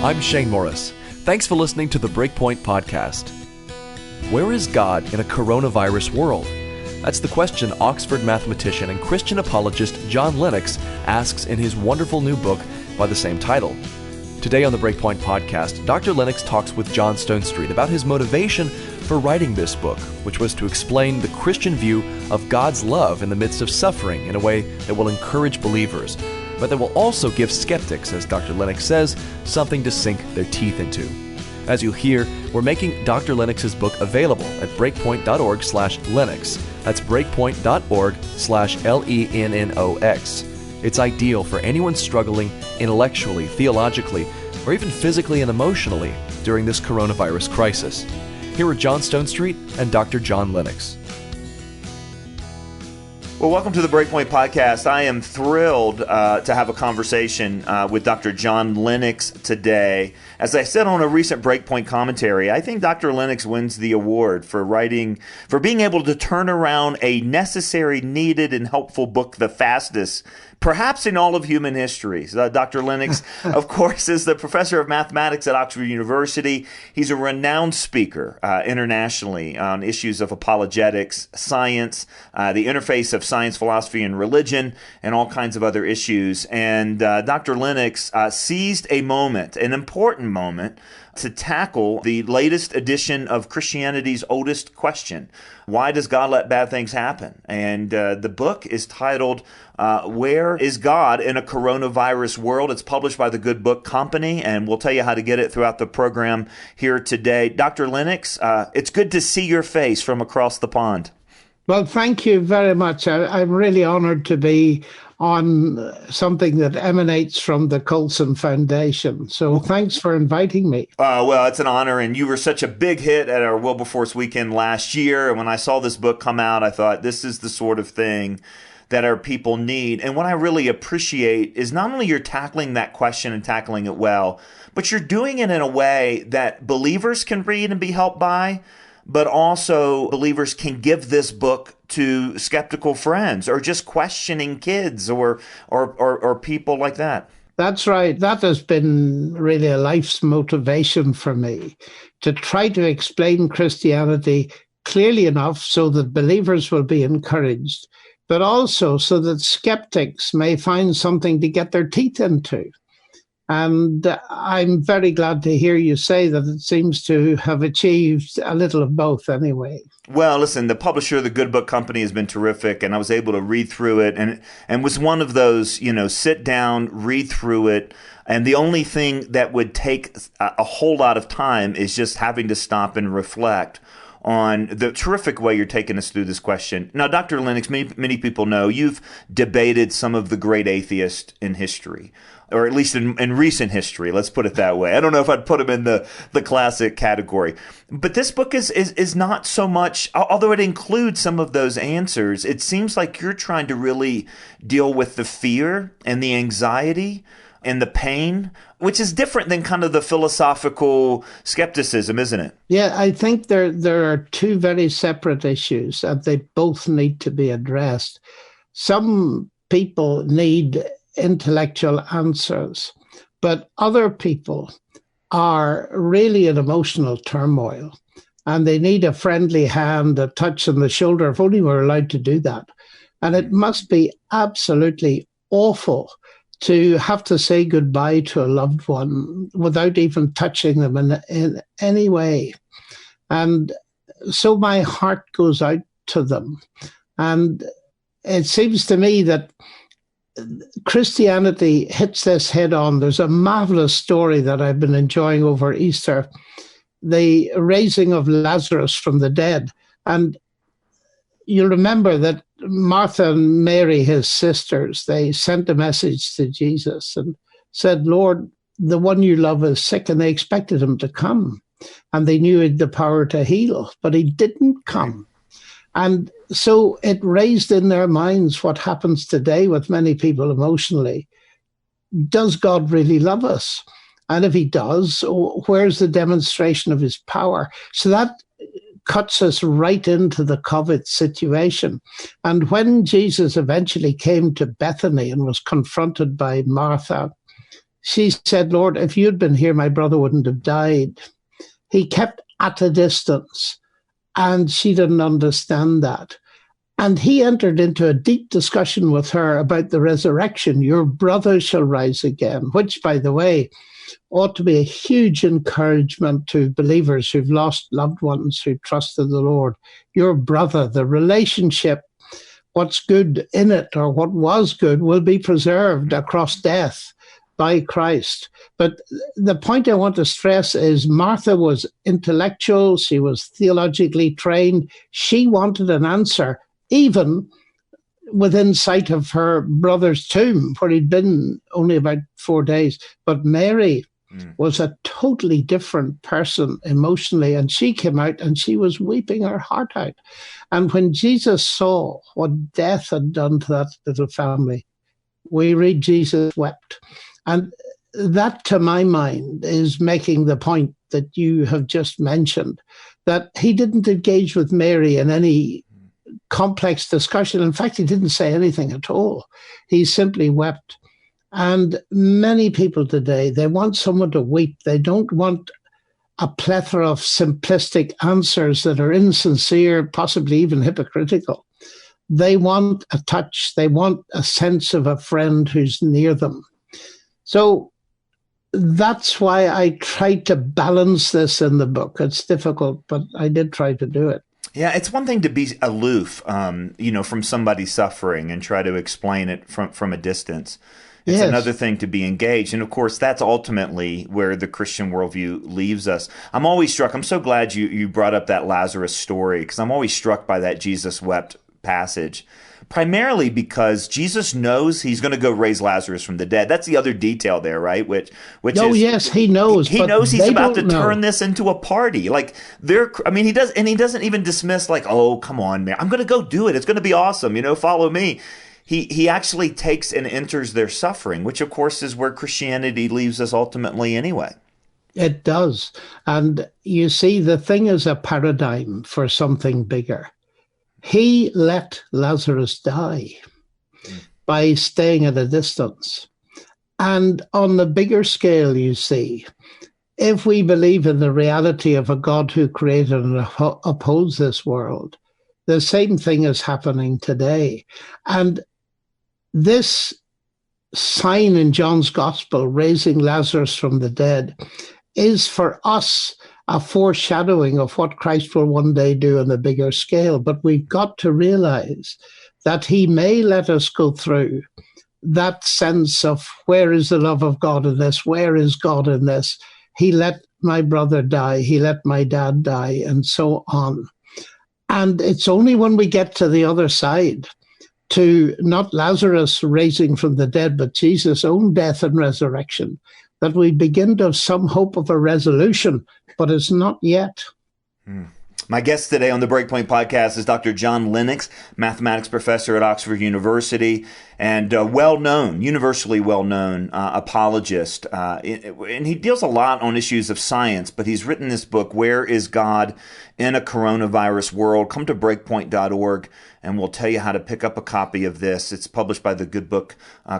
I'm Shane Morris. Thanks for listening to the BreakPoint podcast. Where is God in a coronavirus world? That's the question Oxford mathematician and Christian apologist John Lennox asks in his wonderful new book by the same title. Today on the BreakPoint podcast, Dr. Lennox talks with John Stonestreet about his motivation for writing this book, which was to explain the Christian view of God's love in the midst of suffering in a way that will encourage believers, but that will also give skeptics, as Dr. Lennox says, something to sink their teeth into. As you'll hear, we're making Dr. Lennox's book available at breakpoint.org/Lennox. That's breakpoint.org/LENNOX. It's ideal for anyone struggling intellectually, theologically, or even physically and emotionally during this coronavirus crisis. Here are John Stonestreet and Dr. John Lennox. Well, welcome to the BreakPoint podcast. I am thrilled to have a conversation with Dr. John Lennox today. As I said on a recent BreakPoint commentary, I think Dr. Lennox wins the award for being able to turn around a necessary, needed, and helpful book the fastest, perhaps in all of human history. So, Dr. Lennox, of course, is the professor of mathematics at Oxford University. He's a renowned speaker internationally on issues of apologetics, science, the interface of science, philosophy, and religion, and all kinds of other issues. And Dr. Lennox seized a moment, an important moment, to tackle the latest edition of Christianity's oldest question. Why does God let bad things happen? And the book is titled, Where is God in a Coronavirus World? It's published by the Good Book Company, and we'll tell you how to get it throughout the program here today. Dr. Lennox, it's good to see your face from across the pond. Well, thank you very much. I'm really honored to be on something that emanates from the Colson Foundation. So thanks for inviting me. Well, it's an honor, and you were such a big hit at our Wilberforce weekend last year. And when I saw this book come out, I thought this is the sort of thing that our people need. And what I really appreciate is not only you're tackling that question and tackling it well, but you're doing it in a way that believers can read and be helped by, but also believers can give this book to skeptical friends or just questioning kids or people like that. That's right. That has been really a life's motivation for me, to try to explain Christianity clearly enough so that believers will be encouraged, but also so that skeptics may find something to get their teeth into. And I'm very glad to hear you say that it seems to have achieved a little of both anyway. Well, listen, the publisher of the Good Book Company has been terrific, and I was able to read through it and was one of those, sit down, read through it. And the only thing that would take a whole lot of time is just having to stop and reflect on the terrific way you're taking us through this question. Now, Dr. Lennox, many people know you've debated some of the great atheists in history, or at least in recent history. Let's put it that way. I don't know if I'd put them in the classic category. But this book is not so much, although it includes some of those answers, it seems like you're trying to really deal with the fear and the anxiety and the pain, which is different than kind of the philosophical skepticism, isn't it? Yeah, I think there are two very separate issues, and they both need to be addressed. Some people need intellectual answers, but other people are really in emotional turmoil, and they need a friendly hand, a touch on the shoulder, if only we're allowed to do that. And it must be absolutely awful to have to say goodbye to a loved one without even touching them in any way. And so my heart goes out to them. And it seems to me that Christianity hits this head on. There's a marvelous story that I've been enjoying over Easter, the raising of Lazarus from the dead. And you'll remember that Martha and Mary, his sisters, they sent a message to Jesus and said, Lord, the one you love is sick, and they expected him to come. And they knew he had the power to heal, but he didn't come. And so it raised in their minds what happens today with many people emotionally. Does God really love us? And if he does, where's the demonstration of his power? So that cuts us right into the COVID situation. And when Jesus eventually came to Bethany and was confronted by Martha, She said, Lord, if you'd been here, my brother wouldn't have died. He kept at a distance, and she didn't understand that. And he entered into a deep discussion with her about the resurrection. Your brother shall rise again, which, by the way, ought to be a huge encouragement to believers who've lost loved ones who trusted the Lord. Your brother, the relationship, what's good in it or what was good will be preserved across death by Christ. But the point I want to stress is Martha was intellectual. She was theologically trained. She wanted an answer, even within sight of her brother's tomb, where he'd been only about 4 days. But Mary was a totally different person emotionally, and she came out and she was weeping her heart out. And when Jesus saw what death had done to that little family, we read Jesus wept. And that, to my mind, is making the point that you have just mentioned, that he didn't engage with Mary in any complex discussion. In fact, he didn't say anything at all. He simply wept. And many people today, they want someone to weep. They don't want a plethora of simplistic answers that are insincere, possibly even hypocritical. They want a touch. They want a sense of a friend who's near them. So that's why I tried to balance this in the book. It's difficult, but I did try to do it. Yeah, it's one thing to be aloof, from somebody suffering and try to explain it from a distance. It's another thing to be engaged. And of course, that's ultimately where the Christian worldview leaves us. I'm always struck. I'm so glad you brought up that Lazarus story, because I'm always struck by that Jesus wept passage, primarily because Jesus knows he's going to go raise Lazarus from the dead. That's the other detail there, right? Which yes, he knows. He knows he's about to turn this into a party. Like he doesn't even dismiss like, oh, come on, man, I'm going to go do it. It's going to be awesome. Follow me. He actually takes and enters their suffering, which of course is where Christianity leaves us ultimately anyway. It does. And you see, the thing is a paradigm for something bigger. He let Lazarus die by staying at a distance. And on the bigger scale, you see, if we believe in the reality of a God who created and upholds this world, the same thing is happening today. And this sign in John's Gospel, raising Lazarus from the dead, is for us a foreshadowing of what Christ will one day do on a bigger scale. But we've got to realize that he may let us go through that sense of where is the love of God in this? Where is God in this? He let my brother die. He let my dad die, and so on. And it's only when we get to the other side, to not Lazarus raising from the dead, but Jesus' own death and resurrection, that we begin to have some hope of a resolution, but it's not yet. My guest today on the BreakPoint podcast is Dr. John Lennox, mathematics professor at Oxford University, and universally well-known apologist. And he deals a lot on issues of science, but he's written this book, Where is God in a Coronavirus World? Come to breakpoint.org, and we'll tell you how to pick up a copy of this. It's published by the Good Book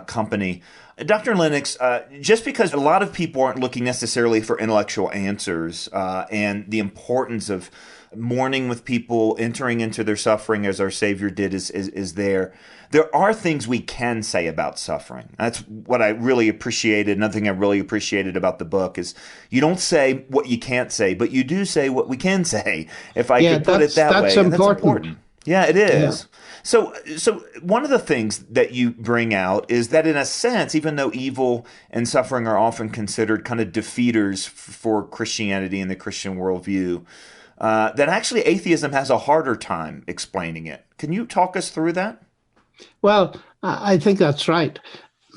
Company. Dr. Lennox, just because a lot of people aren't looking necessarily for intellectual answers and the importance of mourning with people, entering into their suffering as our Savior did is there. There are things we can say about suffering. That's what I really appreciated. Another thing I really appreciated about the book is you don't say what you can't say, but you do say what we can say, if I could put it that way. That's important. Yeah, it is. Yeah. So one of the things that you bring out is that in a sense, even though evil and suffering are often considered kind of defeaters for Christianity and the Christian worldview, that actually atheism has a harder time explaining it. Can you talk us through that? Well, I think that's right.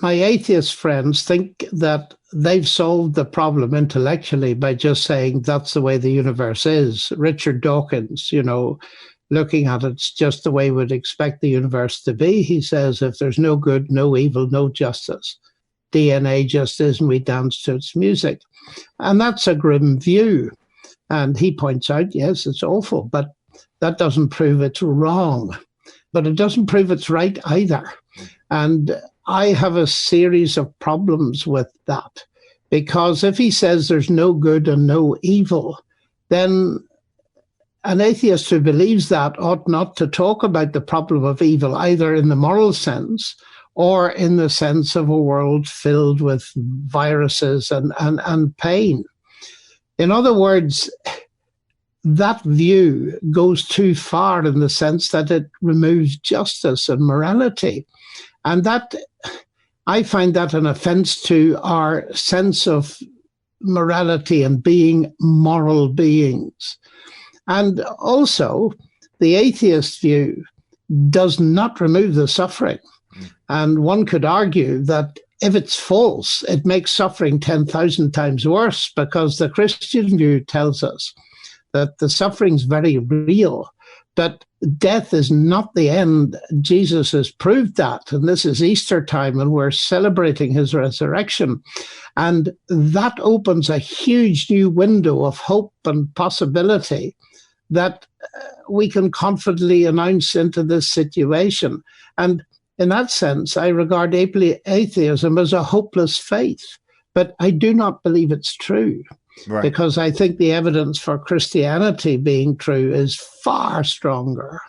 My atheist friends think that they've solved the problem intellectually by just saying that's the way the universe is. Richard Dawkins, looking at it's just the way we'd expect the universe to be. He says, if there's no good, no evil, no justice. DNA just is, and we dance to its music. And that's a grim view. And he points out, yes, it's awful, but that doesn't prove it's wrong. But it doesn't prove it's right either. And I have a series of problems with that, because if he says there's no good and no evil, then an atheist who believes that ought not to talk about the problem of evil, either in the moral sense or in the sense of a world filled with viruses and pain. In other words, that view goes too far in the sense that it removes justice and morality. And that, I find that an offense to our sense of morality and being moral beings. And also, the atheist view does not remove the suffering. And one could argue that if it's false, it makes suffering 10,000 times worse, because the Christian view tells us that the suffering's very real, but death is not the end. Jesus has proved that, and this is Easter time, and we're celebrating his resurrection. And that opens a huge new window of hope and possibility that we can confidently announce into this situation. And in that sense, I regard atheism as a hopeless faith, but I do not believe it's true. Right. Because I think the evidence for Christianity being true is far stronger.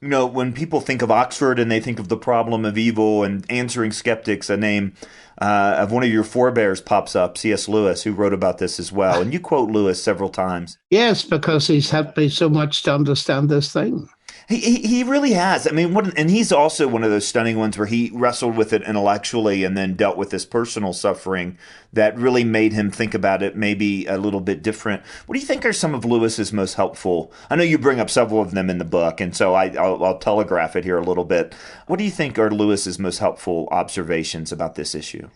You know, when people think of Oxford and they think of the problem of evil and answering skeptics, a name of one of your forebears pops up, C.S. Lewis, who wrote about this as well. And you quote Lewis several times. Yes, because he's helped me so much to understand this thing. He really has. I mean, and he's also one of those stunning ones where he wrestled with it intellectually and then dealt with this personal suffering that really made him think about it maybe a little bit different. What do you think are some of Lewis's most helpful? I know you bring up several of them in the book, and so I'll telegraph it here a little bit. What do you think are Lewis's most helpful observations about this issue?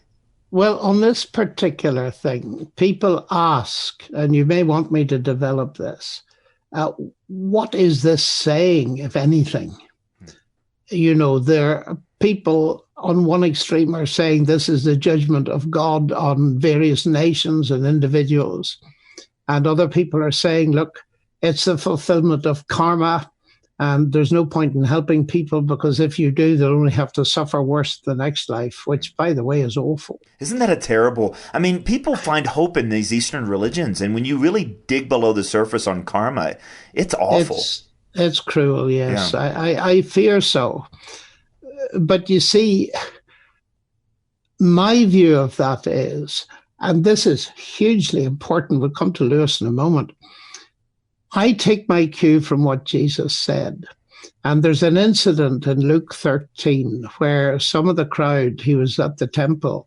Well, on this particular thing, people ask, and you may want me to develop this, what is this saying, if anything? You know, there are people on one extreme are saying this is the judgment of God on various nations and individuals. And other people are saying, look, it's the fulfillment of karma, and there's no point in helping people, because if you do, they'll only have to suffer worse the next life, which, by the way, is awful. Isn't that a terrible... I mean, people find hope in these Eastern religions, and when you really dig below the surface on karma, it's awful. It's cruel, yes. Yeah. I fear so. But you see, my view of that is, and this is hugely important, we'll come to Lewis in a moment, I take my cue from what Jesus said. And there's an incident in Luke 13 where some of the crowd, he was at the temple,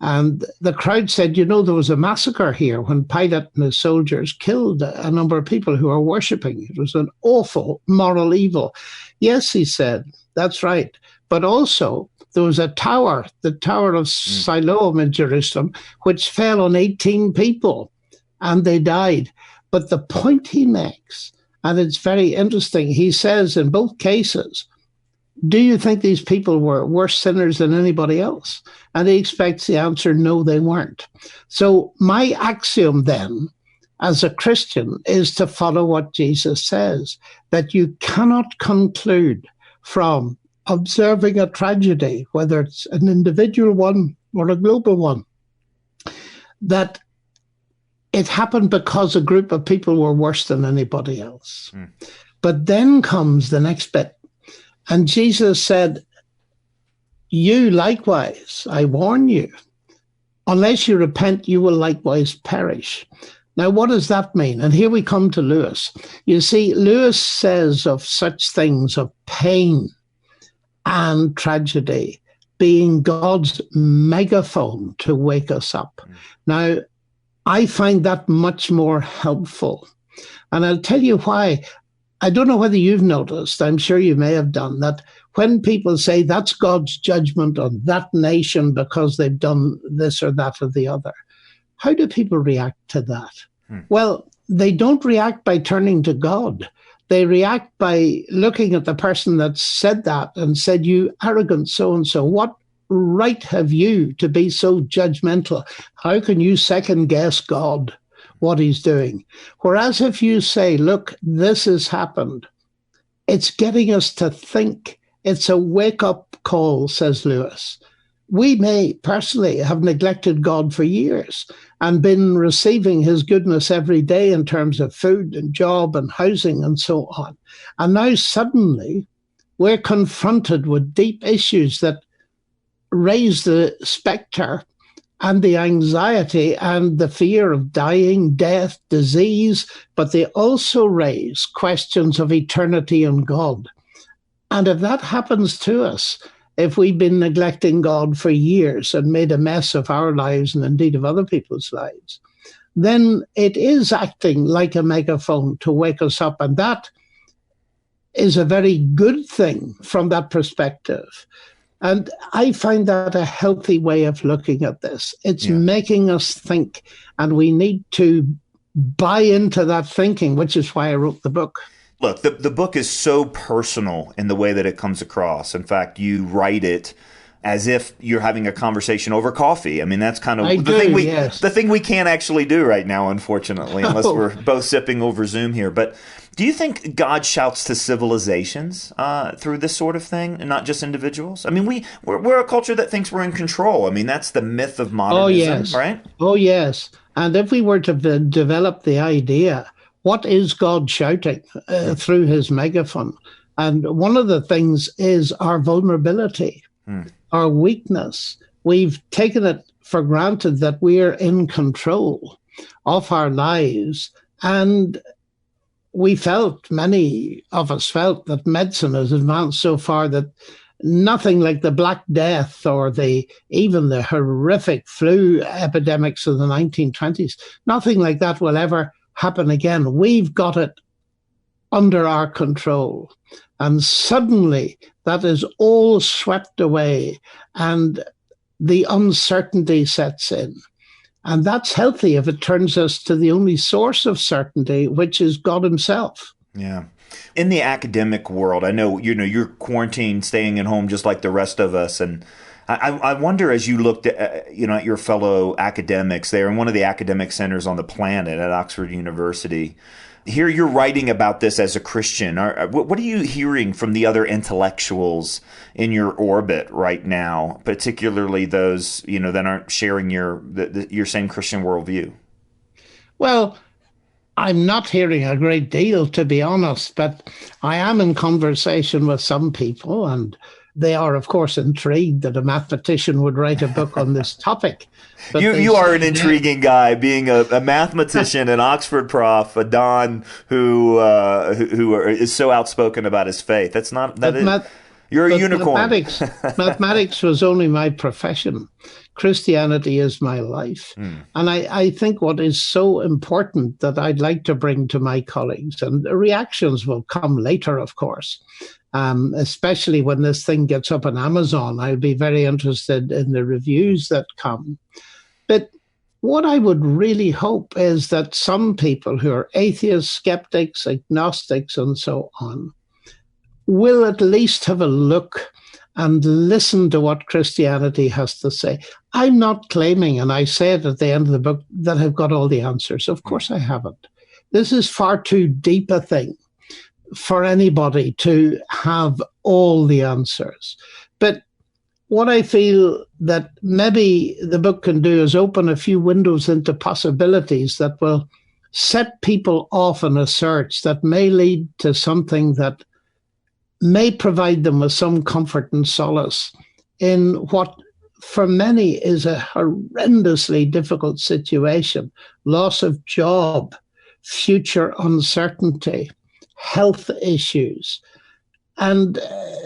and the crowd said, you know, there was a massacre here when Pilate and his soldiers killed a number of people who were worshipping. It was an awful moral evil. Yes, he said, that's right. But also there was a tower, the Tower of Siloam in Jerusalem, which fell on 18 people and they died. But the point he makes, and it's very interesting, he says in both cases, do you think these people were worse sinners than anybody else? And he expects the answer, no, they weren't. So my axiom then, as a Christian, is to follow what Jesus says, that you cannot conclude from observing a tragedy, whether it's an individual one or a global one, that it happened because a group of people were worse than anybody else. But then comes the next bit. And Jesus said, you likewise, I warn you, unless you repent, you will likewise perish. Now, what does that mean? And here we come to Lewis. You see, Lewis says of such things, of pain and tragedy, being God's megaphone to wake us up. Now, I find that much more helpful. And I'll tell you why. I don't know whether you've noticed, I'm sure you may have done, that when people say that's God's judgment on that nation because they've done this or that or the other, how do people react to that? Well, they don't react by turning to God. They react by looking at the person that said that and said, you arrogant so-and-so, what right have you to be so judgmental? How can you second guess God, what he's doing? Whereas if you say, look, this has happened, it's getting us to think. It's a wake-up call, says Lewis. we may personally have neglected God for years and been receiving his goodness every day in terms of food and job and housing and so on. And now suddenly we're confronted with deep issues that raise the spectre and the anxiety and the fear of dying, death, disease, but they also raise questions of eternity and God. And if that happens to us, if we've been neglecting God for years and made a mess of our lives and indeed of other people's lives, then it is acting like a megaphone to wake us up. And that is a very good thing from that perspective. And I find that a healthy way of looking at this. It's making us think, and we need to buy into that thinking, which is why I wrote the book. Look, the book is so personal in the way that it comes across. In fact, you write it as if you're having a conversation over coffee. I mean, that's kind of the thing we can't actually do right now, unfortunately, unless we're both sipping over Zoom here. But do you think God shouts to civilizations through this sort of thing, and not just individuals? I mean, we're a culture that thinks we're in control. I mean, that's the myth of modernism, right? Oh, yes. And if we were to develop the idea, what is God shouting through his megaphone? And one of the things is our vulnerability, our weakness. We've taken it for granted that we're in control of our lives. And many of us felt that medicine has advanced so far that nothing like the Black Death or even the horrific flu epidemics of the 1920s, nothing like that will ever happen again. We've got it under our control. And suddenly that is all swept away and the uncertainty sets in. And that's healthy if it turns us to the only source of certainty, which is God himself. Yeah. In the academic world, I know, you're quarantined, staying at home just like the rest of us. And I wonder, as you looked at your fellow academics there in one of the academic centers on the planet at Oxford University, here you're writing about this as a Christian. What are you hearing from the other intellectuals in your orbit right now, particularly those that aren't sharing your same Christian worldview? Well, I'm not hearing a great deal, to be honest, but I am in conversation with some people, and they are, of course, intrigued that a mathematician would write a book on this topic. But you are an intriguing guy, being a mathematician, an Oxford prof, a Don who is so outspoken about his faith. You're a unicorn. Mathematics was only my profession. Christianity is my life. And I think what is so important that I'd like to bring to my colleagues, and the reactions will come later, of course, especially when this thing gets up on Amazon. I'll be very interested in the reviews that come. But what I would really hope is that some people who are atheists, skeptics, agnostics, and so on, will at least have a look and listen to what Christianity has to say. I'm not claiming, and I say it at the end of the book, that I've got all the answers. Of course I haven't. This is far too deep a thing for anybody to have all the answers. But what I feel that maybe the book can do is open a few windows into possibilities that will set people off on a search that may lead to something that may provide them with some comfort and solace in what for many is a horrendously difficult situation: loss of job, future uncertainty, health issues. And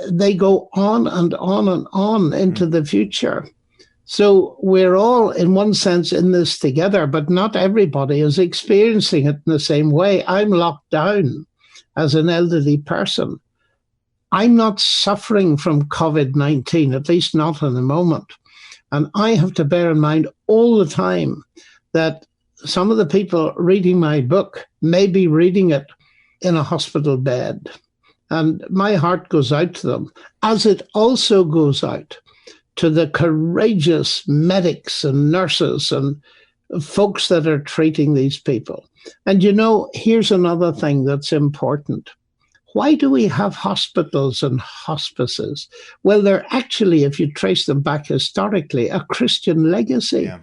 they go on and on and on into the future. So we're all, in one sense, in this together, but not everybody is experiencing it in the same way. I'm locked down as an elderly person. I'm not suffering from COVID-19, at least not in the moment. And I have to bear in mind all the time that some of the people reading my book may be reading it in a hospital bed. And my heart goes out to them, as it also goes out to the courageous medics and nurses and folks that are treating these people. And here's another thing that's important. Why do we have hospitals and hospices? Well, they're actually, if you trace them back historically, a Christian legacy. Yeah.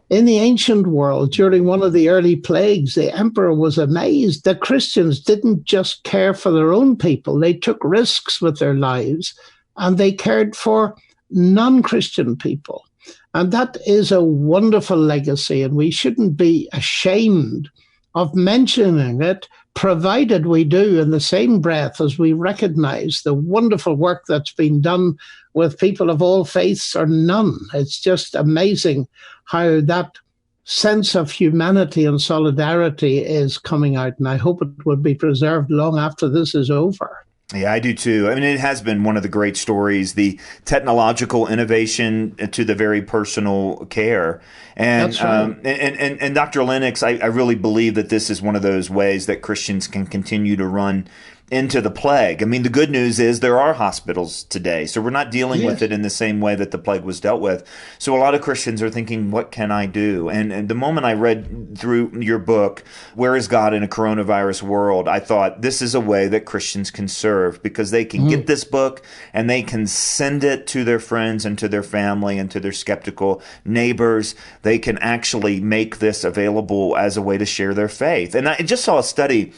In the ancient world, during one of the early plagues, the emperor was amazed that Christians didn't just care for their own people. They took risks with their lives, and they cared for non-Christian people. And that is a wonderful legacy, and we shouldn't be ashamed of mentioning it, provided we do in the same breath as we recognize the wonderful work that's been done with people of all faiths or none. It's just amazing how that sense of humanity and solidarity is coming out, and I hope it will be preserved long after this is over. Yeah, I do too. I mean, it has been one of the great stories, the technological innovation to the very personal care. And That's right. And Dr. Lennox, I really believe that this is one of those ways that Christians can continue to run into the plague. I mean, the good news is there are hospitals today, so we're not dealing with it in the same way that the plague was dealt with. So a lot of Christians are thinking, what can I do? And the moment I read through your book, Where is God in a Coronavirus World, I thought this is a way that Christians can serve, because they can get this book and they can send it to their friends and to their family and to their skeptical neighbors. They can actually make this available as a way to share their faith. And I just saw a study,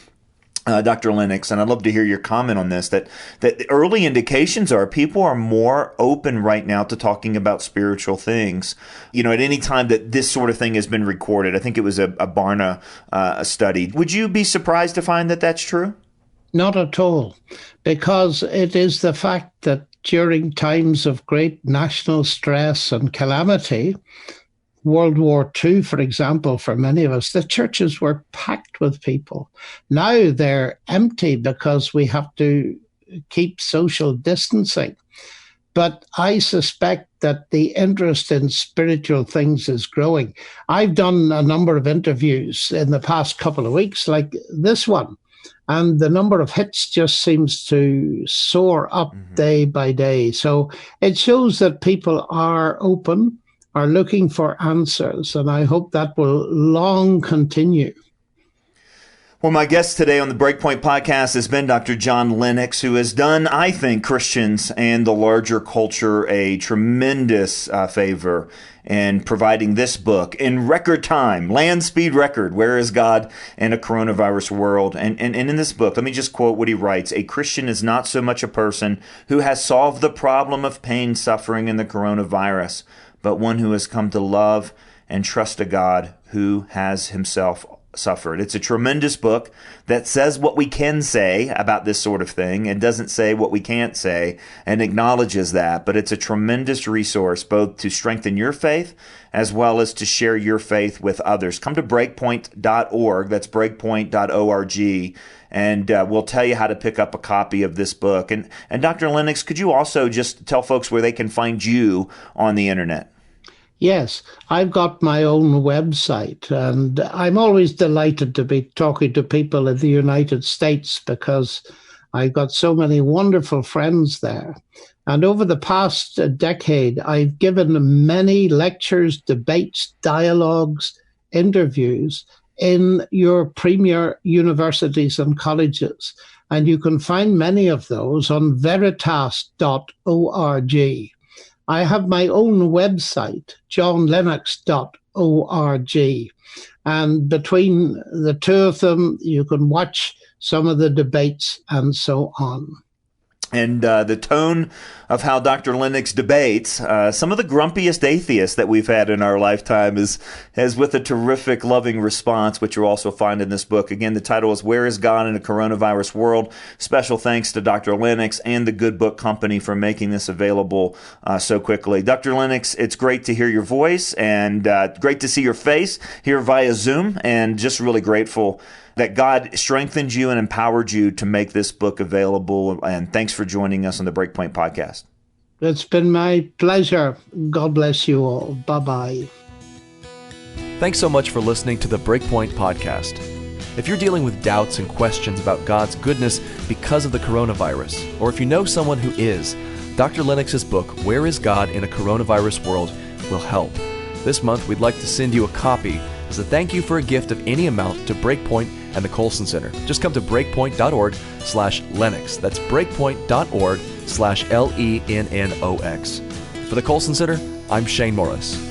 Dr. Lennox, and I'd love to hear your comment on this, that the early indications are people are more open right now to talking about spiritual things. You know, at any time that this sort of thing has been recorded, I think it was a Barna study. Would you be surprised to find that that's true? Not at all, because it is the fact that during times of great national stress and calamity, World War II, for example, for many of us, the churches were packed with people. Now they're empty because we have to keep social distancing. But I suspect that the interest in spiritual things is growing. I've done a number of interviews in the past couple of weeks, like this one, and the number of hits just seems to soar up day by day. So it shows that people are open, are looking for answers, and I hope that will long continue. Well, my guest today on the BreakPoint podcast has been Dr. John Lennox, who has done, I think, Christians and the larger culture a tremendous favor in providing this book in record time, land speed record, Where is God in a Coronavirus World? And in this book, let me just quote what he writes: a Christian is not so much a person who has solved the problem of pain, suffering, and the coronavirus, but one who has come to love and trust a God who has himself suffered. It's a tremendous book that says what we can say about this sort of thing and doesn't say what we can't say, and acknowledges that. But it's a tremendous resource both to strengthen your faith as well as to share your faith with others. Come to breakpoint.org. That's breakpoint.org. And we'll tell you how to pick up a copy of this book. And Dr. Lennox, could you also just tell folks where they can find you on the internet? Yes, I've got my own website, and I'm always delighted to be talking to people in the United States because I've got so many wonderful friends there. And over the past decade, I've given many lectures, debates, dialogues, interviews in your premier universities and colleges. And you can find many of those on veritas.org. I have my own website, johnlennox.org. And between the two of them, you can watch some of the debates and so on. And the tone of how Dr. Lennox debates some of the grumpiest atheists that we've had in our lifetime is with a terrific, loving response, which you'll also find in this book. Again, the title is Where is God in a Coronavirus World? Special thanks to Dr. Lennox and the Good Book Company for making this available so quickly. Dr. Lennox, it's great to hear your voice and great to see your face here via Zoom, and just really grateful that God strengthened you and empowered you to make this book available. And thanks for joining us on the BreakPoint podcast. It's been my pleasure. God bless you all. Bye-bye. Thanks so much for listening to the BreakPoint podcast. If you're dealing with doubts and questions about God's goodness because of the coronavirus, or if you know someone who is, Dr. Lennox's book, Where is God in a Coronavirus World, will help. This month, we'd like to send you a copy as a thank you for a gift of any amount to BreakPoint and the Colson Center. Just come to breakpoint.org/Lennox. That's breakpoint.org/LENNOX. For the Colson Center, I'm Shane Morris.